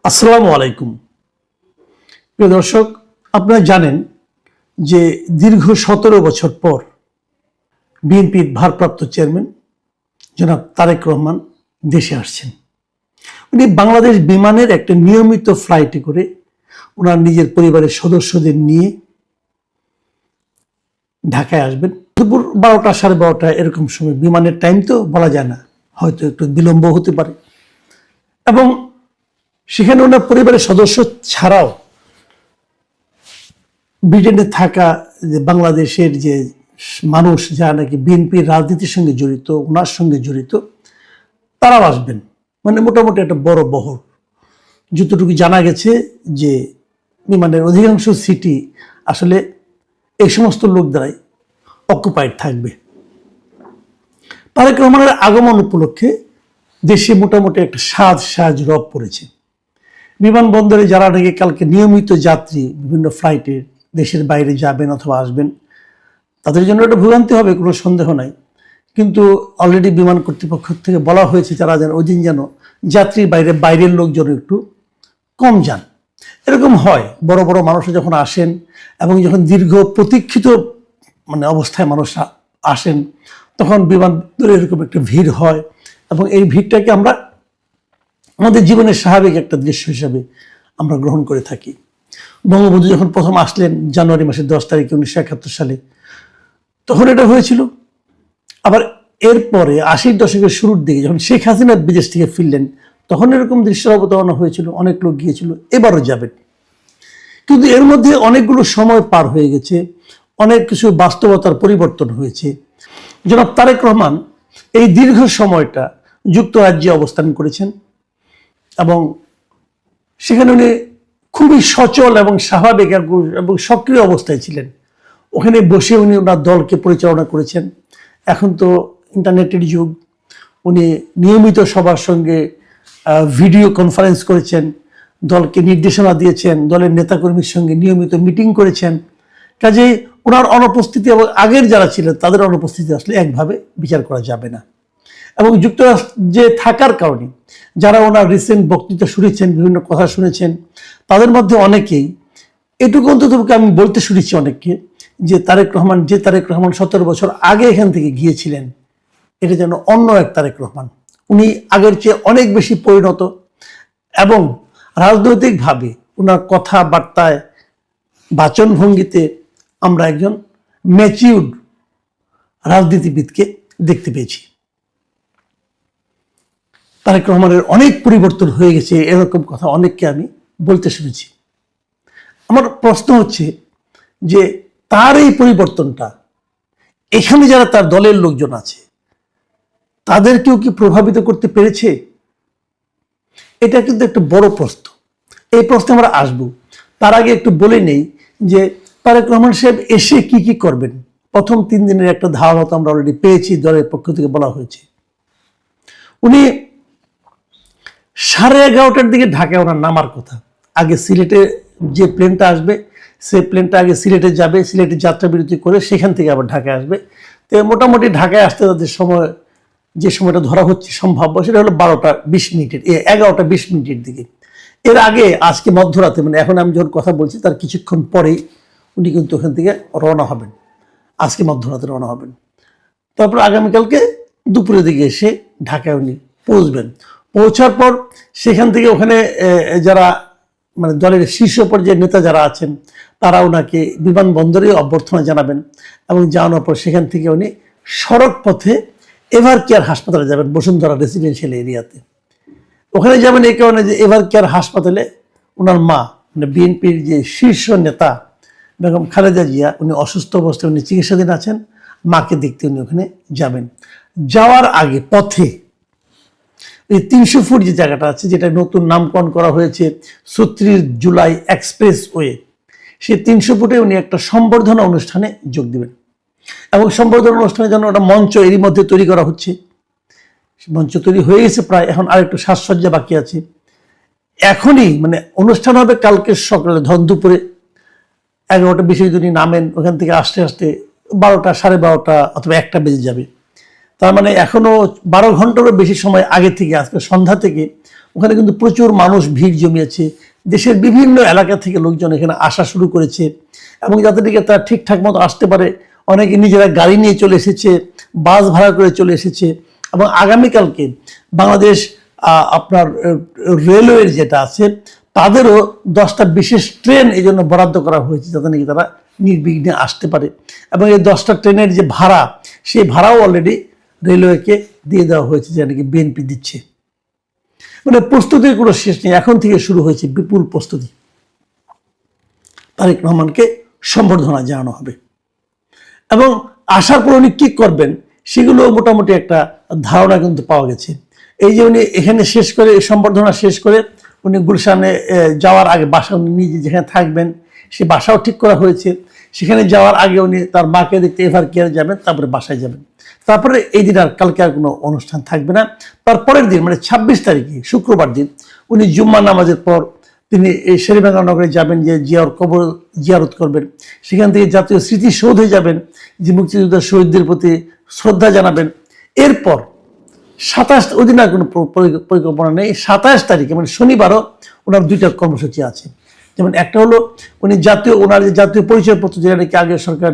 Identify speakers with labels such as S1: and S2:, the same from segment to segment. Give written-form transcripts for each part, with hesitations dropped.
S1: আসসালামু আলাইকুম। প্রিয় দর্শক, আপনারা জানেন যে দীর্ঘ 17 বছর পর বিএনপির ভারপ্রাপ্ত চেয়ারম্যান জনাব তারেক রহমান দেশে আসছেন। উনি বাংলাদেশ বিমানের একটা নিয়মিত ফ্লাইটে করে ওনার নিজের পরিবারের সদস্যদের নিয়ে ঢাকায় আসবেন। দুপুর 12টা 12:30 এরকম সময়, বিমানের টাইম তো বলা যায় না, হয়তো একটু বিলম্ব হতে পারে। এবং সেখানে ওনার পরিবারের সদস্য ছাড়াও ব্রিটেনে থাকা যে বাংলাদেশের যে মানুষ যারা নাকি বিএনপির রাজনীতির সঙ্গে জড়িত, ওনার সঙ্গে জড়িত, তারাও আসবেন। মানে মোটামুটি একটা বড় বহর। যতটুকু জানা গেছে যে বিমানের অধিকাংশ সিটি আসলে এই সমস্ত লোক দ্বারাই অকুপাইড থাকবে। তারেক রহমানের আগমন উপলক্ষে দেশে মোটামুটি একটা সাজ রব পড়েছে। বিমানবন্দরে যারা নাকি কালকে নিয়মিত যাত্রী বিভিন্ন ফ্লাইটে দেশের বাইরে যাবেন অথবা আসবেন, তাদের জন্য একটা ভোগান্তি হবে, কোনো সন্দেহ নাই। কিন্তু অলরেডি বিমান কর্তৃপক্ষ থেকে বলা হয়েছে যারা যেন ওই দিন যেন যাত্রীর বাইরের লোক যেন একটু কম যান। এরকম হয়, বড় বড় মানুষরা যখন আসেন এবং যখন দীর্ঘ প্রতীক্ষিত অবস্থায় মানুষ আসেন, তখন বিমানবন্দরে এরকম একটা ভিড় হয় এবং এই ভিড়টাকে আমরা আমাদের জীবনের স্বাভাবিক একটা দৃশ্য হিসাবে আমরা গ্রহণ করে থাকি। বঙ্গবন্ধু যখন প্রথম আসলেন জানুয়ারি মাসের 10 তারিখে 1971 সালে, তখন এটা হয়েছিল। আবার এরপরে 80-র দশকের শুরুর দিকে যখন শেখ হাসিনা বিদেশ থেকে ফিরলেন, তখন এরকম দৃশ্যের অবতারণা হয়েছিল, অনেক লোক গিয়েছিল, এবারও যাবেন। কিন্তু এর মধ্যে অনেকগুলো সময় পার হয়ে গেছে, অনেক কিছু বাস্তবতার পরিবর্তন হয়েছে। জনাব তারেক রহমান এই দীর্ঘ সময়টা যুক্তরাজ্যে অবস্থান করেছেন এবং সেখানে উনি খুবই সচল এবং স্বাভাবিক এবং সক্রিয় অবস্থায় ছিলেন। ওখানে বসে উনি ওনার দলকে পরিচালনা করেছেন। এখন তো ইন্টারনেটের যুগ, উনি নিয়মিত সবার সঙ্গে ভিডিও কনফারেন্স করেছেন, দলকে নির্দেশনা দিয়েছেন, দলের নেতাকর্মীর সঙ্গে নিয়মিত মিটিং করেছেন। কাজেই ওনার অনুপস্থিতি এবং আগের যারা ছিলেন তাদের অনুপস্থিতি আসলে একভাবে বিচার করা যাবে না। এবং যুক্তরাষ্ট্রে থাকার কারণে যারা ওনার রিসেন্ট বক্তৃতা শুনেছেন, বিভিন্ন কথা শুনেছেন, তাদের মধ্যে অনেকেই এটুকু অন্তত আমি বলতে শুনেছি অনেককে, যে তারেক রহমান 17 বছর আগে এখান থেকে গিয়েছিলেন, এটা যেন অন্য এক তারেক রহমান। উনি আগের চেয়ে অনেক বেশি পরিণত এবং রাজনৈতিকভাবে ওনার কথাবার্তায়, বাচনভঙ্গিতে আমরা একজন ম্যাচিউরড রাজনীতিবিদকে দেখতে পেয়েছি। তারেক রহমানের অনেক পরিবর্তন হয়ে গেছে, এরকম কথা অনেককে আমি বলতে শুনেছি। আমার প্রশ্ন হচ্ছে যে তার এই পরিবর্তনটা এখানে যারা তার দলের লোকজন আছে তাদেরকেও কি প্রভাবিত করতে পেরেছে? এটা কিন্তু একটা বড় প্রশ্ন। এই প্রশ্নে আমরা আসবো। তার আগে একটু বলে নেই যে তারেক রহমান সাহেব এসে কি কি করবেন। প্রথম 3 দিনের একটা ধারণা তো আমরা অলরেডি পেয়েছি, দলের পক্ষ থেকে বলা হয়েছে। উনি 11:30টার দিকে ঢাকায় ওনার নামার কথা। আগে সিলেটে যে প্লেনটা আসবে, সেই প্লেনটা আগে সিলেটে যাবে, সিলেটে যাত্রা বিরতি করে সেখান থেকে আবার ঢাকায় আসবে। তো মোটামুটি ঢাকায় আসতে তাদের সময়, যে সময়টা ধরা হচ্ছে সম্ভাব্য, সেটা হলো 11টা 20 মিনিটের দিকে। এর আগে আজকে মধ্যরাতে, এখন আমি যখন কথা বলছি তার কিছুক্ষণ পরেই উনি কিন্তু ওখান থেকে রওনা হবেন, আজকে মধ্যরাতে রওনা হবেন। তারপর আগামীকালকে দুপুরের দিকে এসে ঢাকায় উনি পৌঁছবেন। পৌঁছার পর সেখান থেকে ওখানে যারা দলের শীর্ষ পর্যায়ের নেতা যারা আছেন তারা ওনাকে বিমানবন্দরে অভ্যর্থনা জানাবেন এবং জানানোর পর সেখান থেকে উনি সড়ক পথে এভার কেয়ার হাসপাতালে যাবেন, বসুন্ধরা রেসিডেন্সিয়াল এরিয়াতে। ওখানে যাবেন এই কারণে যে এভার কেয়ার হাসপাতালে ওনার মা, বিএনপির যে শীর্ষ নেতা বেগম খালেদা জিয়া, উনি অসুস্থ অবস্থায় উনি চিকিৎসাধীন আছেন, মাকে দেখতে উনি ওখানে যাবেন। যাওয়ার আগে পথে এই 300 ফুট যে জায়গাটা আছে, যেটা নতুন নামকরণ করা হয়েছে 36 জুলাই এক্সপ্রেস ওয়ে, সেই 300 ফুটে উনি একটা সম্বর্ধনা অনুষ্ঠানে যোগ দেবেন। এবং সম্বর্ধনা অনুষ্ঠানের জন্য একটা মঞ্চ এরই মধ্যে তৈরি করা হচ্ছে। মঞ্চ তৈরি হয়ে গেছে প্রায়, এখন আরেকটু সাজসজ্জা বাকি আছে। এখনই অনুষ্ঠান হবে কালকে সকালে দুপুরে 11টা 20 উনি নামেন। ওখান থেকে আসতে আসতে 12টা 12:30 অথবা 1টা বেজে যাবে। তার এখনো 12 ঘন্টারও বেশি সময় আগে থেকে, আজকে সন্ধ্যা থেকে ওখানে কিন্তু প্রচুর মানুষ ভিড় জমিয়েছে, দেশের বিভিন্ন এলাকা থেকে লোকজন এখানে আসা শুরু করেছে, এবং যাতে দিকে তারা ঠিকঠাক মতো আসতে পারে অনেকে নিজেরা গাড়ি নিয়ে চলে এসেছে, বাস ভাড়া করে চলে এসেছে। এবং আগামীকালকে বাংলাদেশ আপনার রেলওয়ের যেটা আছে তাদেরও 10টা বিশেষ ট্রেন এই জন্য বরাদ্দ করা হয়েছে যাতে নাকি তারা নির্বিঘ্নে আসতে পারে। এবং এই 10টা ট্রেনের যে ভাড়া, সেই ভাড়াও অলরেডি রেলওয়েকে দিয়ে দেওয়া হয়েছে, যেটা নাকি বিএনপি দিচ্ছে। মানে প্রস্তুতির কোনো শেষ নেই, এখন থেকে শুরু হয়েছে বিপুল প্রস্তুতি। তারেক রহমানকে সম্বর্ধনা জানানো হবে এবং আসার পর উনি কী করবেন সেগুলো মোটামুটি একটা ধারণা কিন্তু পাওয়া গেছে। এই যে উনি এখানে শেষ করে, এই সম্বর্ধনা শেষ করে উনি গুলশানে যাওয়ার আগে বাসা, উনি নিজে যেখানে থাকবেন সে বাসাও ঠিক করা হয়েছে। সেখানে যাওয়ার আগে উনি তার মাকে দেখতে এভার কেয়ারে যাবেন, তারপরে বাসায় যাবেন। তারপরে এই দিন আর কালকে আর কোনো অনুষ্ঠান থাকবে না। তারপরের দিন মানে 26 তারিখে শুক্রবার দিন উনি জুম্মা নামাজের পর তিনি এই শেরেবাংলা নগরে যাবেন, যে জিয়ার কবর জিয়ারত করবেন। সেখান থেকে জাতীয় স্মৃতিসৌধে যাবেন, যে মুক্তিযোদ্ধা শহীদদের প্রতি শ্রদ্ধা জানাবেন। এরপর 27, ওই দিন আর কোনো পরিকল্পনা নেই। 27 তারিখে মানে শনিবারও ওনার 2টা কর্মসূচি আছে। যেমন একটা হলো উনি ওনার যে জাতীয় পরিচয়পত্র, যেটা নাকি আগে সরকার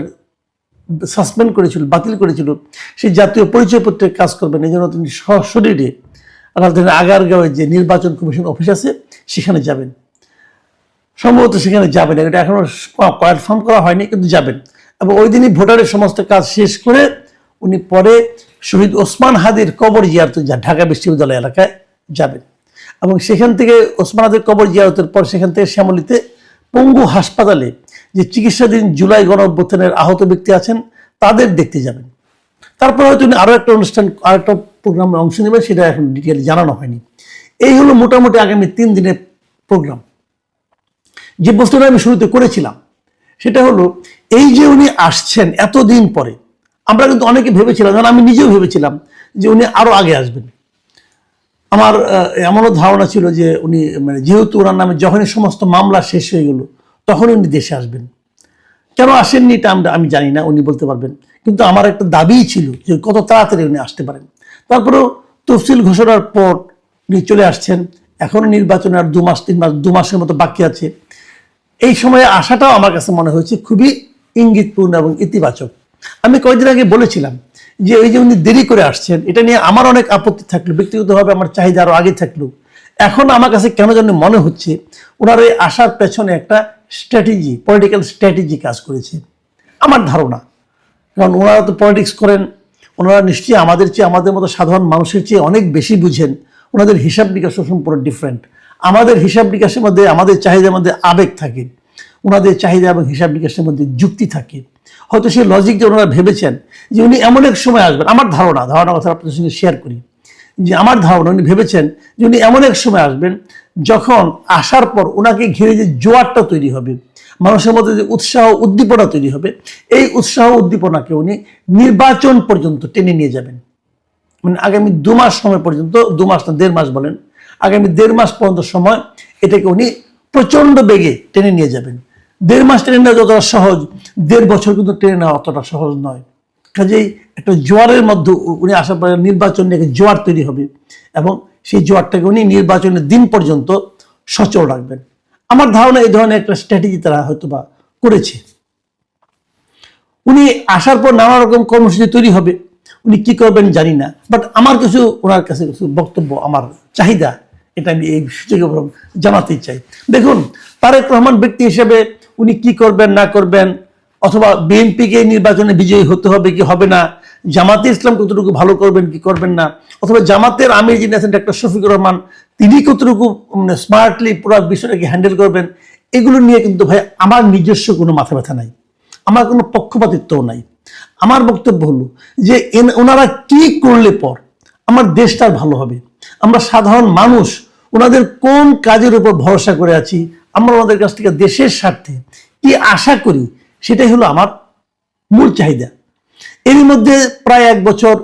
S1: সাসপেন্ড করেছিল, বাতিল করেছিল, সেই জাতীয় পরিচয়পত্রের কাজ করবেন। এই জন্য তিনি সশরীরে রাজধানীর আগারগাঁওয়ে যে নির্বাচন কমিশন অফিস আছে সেখানে যাবেন। সম্ভবত সেখানে যাবেন, এটা এখনো কনফার্ম করা হয়নি, কিন্তু যাবেন। এবং ওই দিনই ভোটারের সমস্ত কাজ শেষ করে উনি পরে শহীদ ওসমান হাদির কবর জিয়ারত ঢাকা বিশ্ববিদ্যালয় এলাকায় যাবেন। এবং সেখান থেকে ওসমান হাদির কবর জিয়ারতের পর সেখান থেকে শ্যামলীতে পঙ্গু হাসপাতালে যে চিকিৎসাধীন জুলাই গণঅভ্যুত্থানের আহত ব্যক্তি আছেন তাদের দেখতে যাবেন। তারপর হয়তো উনি আরও একটা অনুষ্ঠান, আরেকটা প্রোগ্রামে অংশ নেবেন, সেটা এখন ডিটেল জানানো হয়নি। এই হলো মোটামুটি আগামী 3 দিনের প্রোগ্রাম। যে প্রশ্নটা আমি শুরুতে করেছিলাম সেটা হলো, এই যে উনি আসছেন এতদিন পরে, আমরা কিন্তু অনেকে ভেবেছিলাম, যেমন আমি নিজেও ভেবেছিলাম যে উনি আরো আগে আসবেন। আমার এমনও ধারণা ছিল যে উনি মানে যেহেতু ওনার নামে যখনই সমস্ত মামলা শেষ হয়ে গেল তখন উনি দেশে আসবেন। কেন আসেননি এটা আমি জানি না, উনি বলতে পারবেন। কিন্তু আমার একটা দাবিই ছিল যে কত তাড়াতাড়ি উনি আসতে পারেন। তারপরেও তফসিল ঘোষণার পর উনি চলে আসছেন। এখনো নির্বাচনে আর 2 মাস 3 মাস 2 মাসের মতো বাকি আছে। এই সময়ে আসাটাও আমার কাছে মনে হয়েছে খুবই ইঙ্গিতপূর্ণ এবং ইতিবাচক। আমি কয়েকদিন আগে বলেছিলাম যে ওই যে উনি দেরি করে আসছেন, এটা নিয়ে আমার অনেক আপত্তি থাকলো, ব্যক্তিগতভাবে আমার চাহিদা আরো আগে থাকলো। এখন আমার কাছে কেন যেন মনে হচ্ছে ওনার এই আসার পেছনে একটা স্ট্র্যাটেজি, পলিটিক্যাল স্ট্র্যাটেজি কাজ করেছে আমার ধারণা। কারণ ওনারা তো পলিটিক্স করেন, ওনারা নিশ্চয়ই আমাদের চেয়ে, আমাদের মতো সাধারণ মানুষের চেয়ে অনেক বেশি বুঝেন। ওনাদের হিসাব নিকাশ সম্পূর্ণ ডিফারেন্ট। আমাদের হিসাব নিকাশের মধ্যে, আমাদের চাহিদার মধ্যে আবেগ থাকে, ওনাদের চাহিদা এবং হিসাব নিকাশের মধ্যে যুক্তি থাকে। হয়তো সেই লজিক যে ওনারা ভেবেছেন যে উনি এমন এক সময় আসবেন, আমার ধারণা কথা আপনাদের সঙ্গে শেয়ার করি, যে আমার ধারণা উনি ভেবেছেন যে উনি এমন এক সময় আসবেন যখন আসার পর ওনাকে ঘিরে যে জোয়ারটা তৈরি হবে, মানুষের মধ্যে যে উৎসাহ উদ্দীপনা তৈরি হবে, এই উৎসাহ উদ্দীপনাকে উনি নির্বাচন পর্যন্ত টেনে নিয়ে যাবেন। মানে আগামী 2 মাস সময় পর্যন্ত, 2 মাস না 1.5 মাস বলেন, আগামী 1.5 মাস পর্যন্ত সময় এটাকে উনি প্রচন্ড বেগে টেনে নিয়ে যাবেন। 1.5 মাস টেনে নেওয়া যতটা সহজ, 1.5 বছর কিন্তু টেনে নেওয়া অতটা সহজ নয়। কাজেই একটা জোয়ারের মধ্যে উনি আসার পরে নির্বাচন নিয়ে জোয়ার তৈরি হবে এবং সেই জোয়ারটাকে উনি নির্বাচনের দিন পর্যন্ত সচল রাখবেন। আমার ধারণা এই ধরনের একটা স্ট্র্যাটেজি তারা হয়তো বা করেছে। উনি আসার পর নানা রকম কর্মসূচি তৈরি হবে, উনি কি করবেন জানি না, বাট আমার কিছু ওনার কাছে কিছু বক্তব্য, আমার চাহিদা, এটা আমি এই সুযোগে জানাতেই চাই। দেখুন, তারেক রহমান ব্যক্তি হিসেবে উনি কি করবেন না করবেন, অথবা বিএনপিকে নির্বাচনে বিজয়ী হতে হবে কি হবে না, জামাতে ইসলাম কতটুকু ভালো করবেন কি করবেন না, অথবা জামাতের আমির যিনি আছেন ডক্টর শফিকুর রহমান, তিনি কতটুকু স্মার্টলি পুরো বিষয়টাকে হ্যান্ডেল করবেন, এগুলো নিয়ে কিন্তু ভাই আমার নিজস্ব কোনো মাথা ব্যথা নাই, আমার কোনো পক্ষপাতিত্বও নাই। আমার বক্তব্য হলো যে ওনারা কি করলে পর আমার দেশটার ভালো হবে, আমরা সাধারণ মানুষ ওনাদের কোন কাজের উপর ভরসা করে আছি, আমরা ওনাদের কাছ থেকে দেশের স্বার্থে কি আশা করি, সেটাই হলো আমার মূল চাহিদা। এরই মধ্যে প্রায় 1 বছর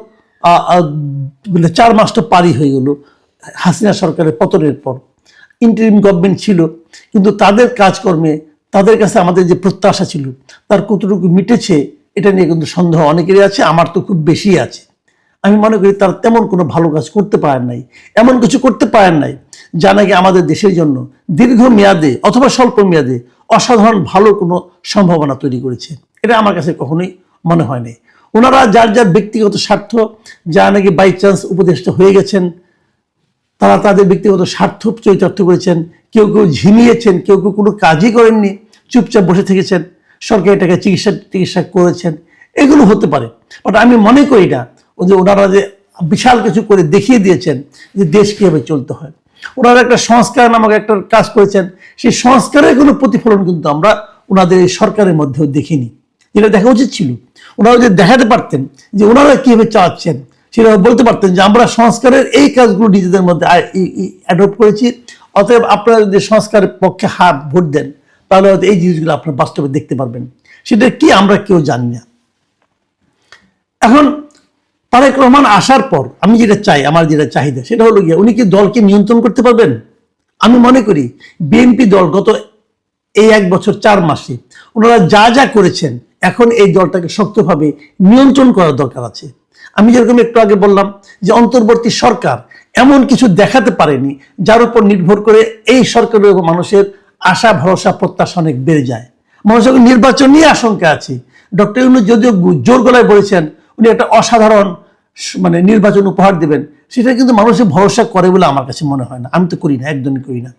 S1: 4 মাস তো পারই হয়ে গেল হাসিনা সরকারের পতনের পর। ইন্টারিম গভর্নমেন্ট ছিল, কিন্তু তাদের কাজকর্মে, তাদের কাছে আমাদের যে প্রত্যাশা ছিল তার কতটুকু মিটেছে এটা নিয়ে কিন্তু সন্দেহ অনেকেরই আছে, আমার তো খুব বেশি আছে। আমি মনে করি তারা তেমন কোনো ভালো কাজ করতে পারেন নাই, এমন কিছু করতে পারেন নাই যা নাকি আমাদের দেশের জন্য দীর্ঘ মেয়াদে অথবা স্বল্প মেয়াদে অসাধারণ ভালো কোনো সম্ভাবনা তৈরি করেছে। এটা আমার কাছে কখনোই মনে হয় নাই। ওনারা যার যার ব্যক্তিগত স্বার্থ, যা নাকি বাই চান্স উপদেষ্টা হয়ে গেছেন, তারা তাদের ব্যক্তিগত স্বার্থ চরিতার্থ করেছেন। কেউ কেউ ঝিমিয়েছেন, কেউ কেউ কোনো কাজই করেননি, চুপচাপ বসে থেকেছেন, সরকারি টাকায় চিকিৎসা করেছেন, এগুলো হতে পারে। বাট আমি মনে করি না যে ওনারা যে বিশাল কিছু করে দেখিয়ে দিয়েছেন যে দেশ কীভাবে চলতে হয়। ওনারা একটা সংস্কার নামক একটা কাজ করেছেন, সেই সংস্কারের কোনো প্রতিফলন কিন্তু আমরা ওনাদের এই সরকারের মধ্যেও দেখিনি, যেটা দেখা উচিত ছিল। ওনারা যদি দেখাতে পারতেন যে ওনারা কীভাবে চালাচ্ছেন, সেটা বলতে পারতেন যে আমরা সংস্কারের এই কাজগুলো নিজেদের মধ্যে অ্যাডপ্ট করেছি, অতএব আপনারা যদি সংস্কারের পক্ষে ভোট দেন তাহলে হয়তো এই জিনিসগুলো আপনারা বাস্তবে দেখতে পারবেন। সেটা কি আমরা কেউ জানি না। এখন তারেক রহমান আসার পর আমি যেটা চাই, আমার যেটা চাহিদা, সেটা হলো গিয়ে উনি কি দলকে নিয়ন্ত্রণ করতে পারবেন? আমি মনে করি বিএনপি দল গত এই 1 বছর 4 মাসে ওনারা যা যা করেছেন, এখন এই দলটাকে শক্তভাবে নিয়ন্ত্রণ করার দরকার আছে। আমি যেরকম একটু আগে বললাম যে অন্তর্বর্তী সরকার এমন কিছু দেখাতে পারেনি যার উপর নির্ভর করে এই সরকারের উপর মানুষের আশা ভরসা প্রত্যাশা অনেক বেড়ে যায়। মানুষের নির্বাচন নিয়ে আশঙ্কা আছে। ডক্টর ইউনূস যদিও জোর গলায় বলেছেন উনি একটা অসাধারণ নির্বাচন উপহার দেবেন, সেটা কিন্তু মানুষের ভরসা করে বলে আমার কাছে মনে হয় না। আমি তো করি না, একদমই করি না।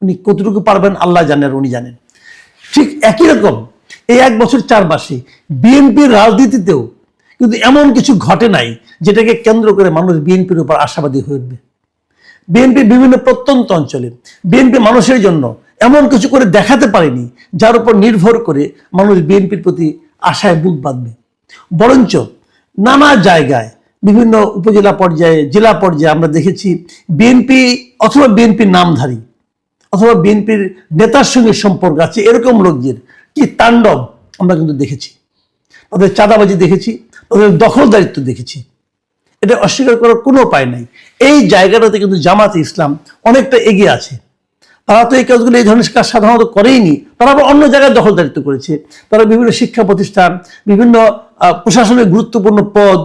S1: উনি কতটুকু পারবেন আল্লাহ জানেন, উনি জানেন। ঠিক একই রকম এই 1 বছর 4 মাসে বিএনপির রাজনীতিতেও কিন্তু এমন কিছু ঘটে নাই যেটাকে কেন্দ্র করে মানুষ বিএনপির উপর আশাবাদী হয়ে উঠবে। বিএনপি বিভিন্ন প্রত্যন্ত অঞ্চলে বিএনপি মানুষের জন্য এমন কিছু করে দেখাতে পারেনি যার উপর নির্ভর করে মানুষ বিএনপির প্রতি আশায় বুক বাঁধবে। বরঞ্চ নানা জায়গায় বিভিন্ন উপজেলা পর্যায়ে, জেলা পর্যায়ে আমরা দেখেছি বিএনপি অথবা বিএনপির নামধারী অথবা বিএনপির নেতার সঙ্গে সম্পর্ক আছে এরকম লোকদের কি তাণ্ডব আমরা কিন্তু দেখেছি। তাদের চাঁদাবাজি দেখেছি, তাদের দখলদারিত্ব দেখেছি। এটা অস্বীকার করার কোনো উপায় নাই। এই জায়গাটাতে কিন্তু জামাতে ইসলাম অনেকটা এগিয়ে আছে। তারা তো এই কাজগুলো, এই ধরনের কাজ সাধারণত করেইনি, তারা আবার অন্য জায়গায় দখলদারিত্ব করেছে। তারা বিভিন্ন শিক্ষা প্রতিষ্ঠান, বিভিন্ন প্রশাসনের গুরুত্বপূর্ণ পদ,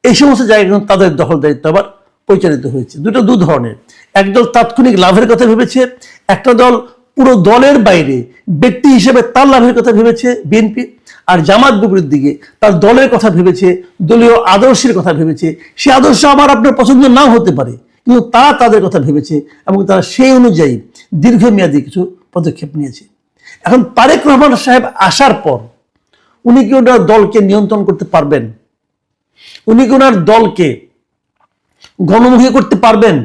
S1: এই সমস্ত জায়গায় কিন্তু তাদের দখলদারিত্ব আবার পরিচালিত হয়েছে। দু ধরনের। একদল তাৎক্ষণিক লাভের কথা ভেবেছে, একটা দল পুরো দলের বাইরে ব্যক্তি হিসেবে তার লাভের কথা ভেবেছে বিএনপি, আর জামাত বিপরীত দিকে তার দলের কথা ভেবেছে, দলীয় আদর্শের কথা ভেবেছে। সে আদর্শ আমার আপনার পছন্দ নাও হতে পারে, কিন্তু তারা তাদের কথা ভেবেছে এবং তারা সেই অনুযায়ী দীর্ঘমেয়াদী কিছু পদক্ষেপ নিয়েছে। এখন তারেক রহমান সাহেব আসার পর উনি কি ওনার দলকে নিয়ন্ত্রণ করতে পারবেন? উনি কি ওনার দলকে গণমুখী করতে পারবেন?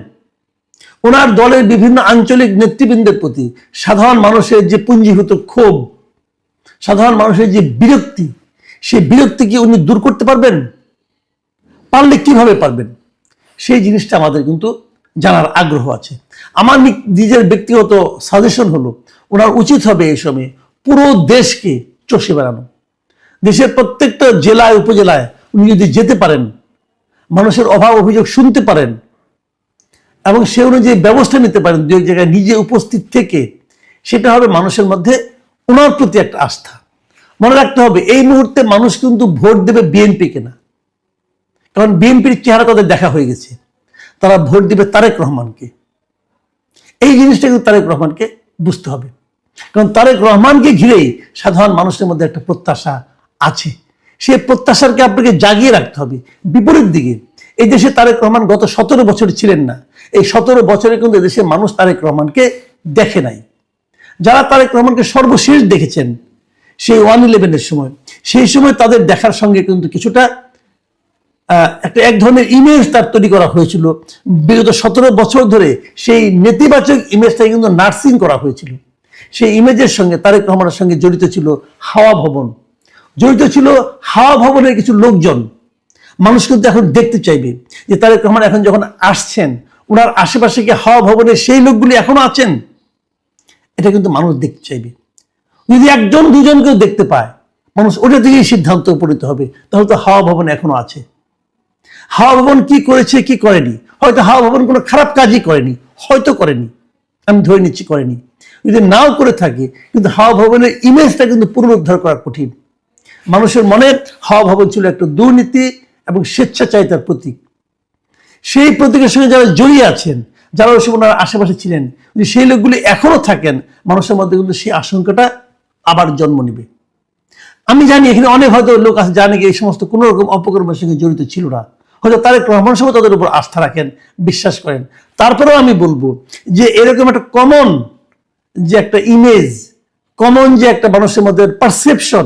S1: ওনার দলের বিভিন্ন আঞ্চলিক নেতৃবৃন্দের প্রতি সাধারণ মানুষের যে পুঞ্জীভূত ক্ষোভ, সাধারণ মানুষের যে বিরক্তি, সেই বিরক্তি কি উনি দূর করতে পারবেন? পারলে কিভাবে পারবেন? সেই জিনিসটা আমাদের কিন্তু জানার আগ্রহ আছে। আমার নিজের ব্যক্তিগত সাজেশন হলো ওনার উচিত হবে এই সময় পুরো দেশকে চষে বেড়ানো। দেশের প্রত্যেকটা জেলায় উপজেলায় উনি যদি যেতে পারেন, মানুষের অভাব অভিযোগ শুনতে পারেন এবং সে অনুযায়ী ব্যবস্থা নিতে পারেন, দু এক জায়গায় নিজে উপস্থিত থেকে, সেটা হবে মানুষের মধ্যে ওনার প্রতি একটা আস্থা। মনে রাখতে হবে এই মুহূর্তে মানুষ কিন্তু ভোট দেবে বিএনপিকে না, কারণ বিএনপির চেহারা তাদের দেখা হয়ে গেছে। তারা ভোট দিবে তারেক রহমানকে। এই জিনিসটা কিন্তু তারেক রহমানকে বুঝতে হবে, কারণ তারেক রহমানকে ঘিরেই সাধারণ মানুষের মধ্যে একটা প্রত্যাশা আছে। সেই প্রত্যাশাকে আপনাকে জাগিয়ে রাখতে হবে। বিপরীত দিকে এই দেশে তারেক রহমান গত 17 বছর ছিলেন না। এই 17 বছরে কিন্তু দেশের মানুষ তারেক রহমানকে দেখে নাই। যারা তারেক রহমানকে সর্বশেষ দেখেছেন সেই 1/11-এর সময়, সেই সময় তাদের দেখার সঙ্গে কিন্তু কিছুটা এক ধরনের ইমেজ তার তৈরি করা হয়েছিল। বিগত 17 বছর ধরে সেই নেতিবাচক ইমেজটাকে কিন্তু নার্সিং করা হয়েছিল। সেই ইমেজের সঙ্গে তারেক রহমানের সঙ্গে জড়িত ছিল হাওয়া ভবন, জড়িত ছিল হাওয়া ভবনের কিছু লোকজন। মানুষ কিন্তু এখন দেখতে চাইবে যে তারেক রহমান এখন যখন আসছেন, ওনার আশেপাশে কি হাওয়া ভবনের সেই লোকগুলি এখনো আছেন? এটা কিন্তু মানুষ দেখতে চাইবে। যদি একজন দুজনকেও দেখতে পায়, মানুষ ওটা থেকেই সিদ্ধান্ত উপনীত হবে তাহলে তো হাওয়া ভবন এখনো আছে। হাওয়া ভবন কি করেছে কি করেনি, হয়তো হাওয়া ভবন কোনো খারাপ কাজই করেনি, হয়তো করেনি, আমি ধরে নিচ্ছি করেনি। যদি নাও করে থাকে, কিন্তু হাওয়া ভবনের ইমেজটা কিন্তু পুনরুদ্ধার করা কঠিন। মানুষের মনে হাওয়া ভবন ছিল একটা দুর্নীতি এবং স্বেচ্ছাচারিতার প্রতীক। সেই প্রতীকের সঙ্গে যারা জড়িয়ে আছেন, যারা ওই সময় ওনার আশেপাশে ছিলেন, যদি সেই লোকগুলি এখনো থাকেন, মানুষের মধ্যে কিন্তু সেই আশঙ্কাটা আবার জন্ম নেবে। আমি জানি এখানে অনেক হয়তো লোক আছে জানে এই সমস্ত কোনো রকম অপকর্মের সঙ্গে জড়িত ছিল না, হয়তো তারেক রহমান সাহেব তাদের উপর আস্থা রাখেন, বিশ্বাস করেন। তারপরেও আমি বলবো যে এরকম একটা কমন যে একটা ইমেজ, কমন যে একটা মানুষের মধ্যে পারসেপশন,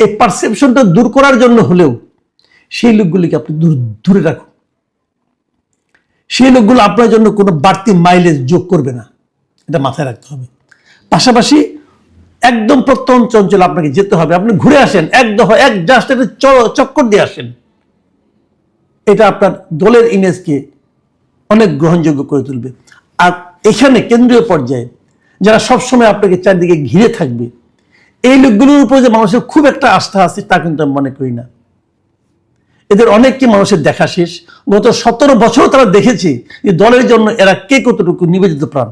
S1: এই পারসেপশনটা দূর করার জন্য হলেও সেই লোকগুলিকে আপনি দূরে রাখুন। সেই লোকগুলো আপনার জন্য কোনো বাড়তি মাইলেজ যোগ করবে না, এটা মাথায় রাখতে হবে। পাশাপাশি একদম প্রত্যন্ত অঞ্চলে আপনাকে যেতে হবে, আপনি ঘুরে আসেন, এক জাস্ট একটা চক্কর দিয়ে আসেন। এটা আপনার দলের ইমেজকে অনেক গ্রহণযোগ্য করে তুলবে। আর এখানে কেন্দ্রীয় পর্যায়ে যারা সবসময় আপনাকে চারদিকে ঘিরে থাকবে, এই লোকগুলোর উপর যে মানুষের খুব একটা আস্থা আছে তা কিন্তু আমি মনে করি না। এদের অনেককে মানুষের দেখা শেষ। গত 17 বছর তারা দেখেছে যে দলের জন্য এরা কে কতটুকু নিবেদিত প্রাণ।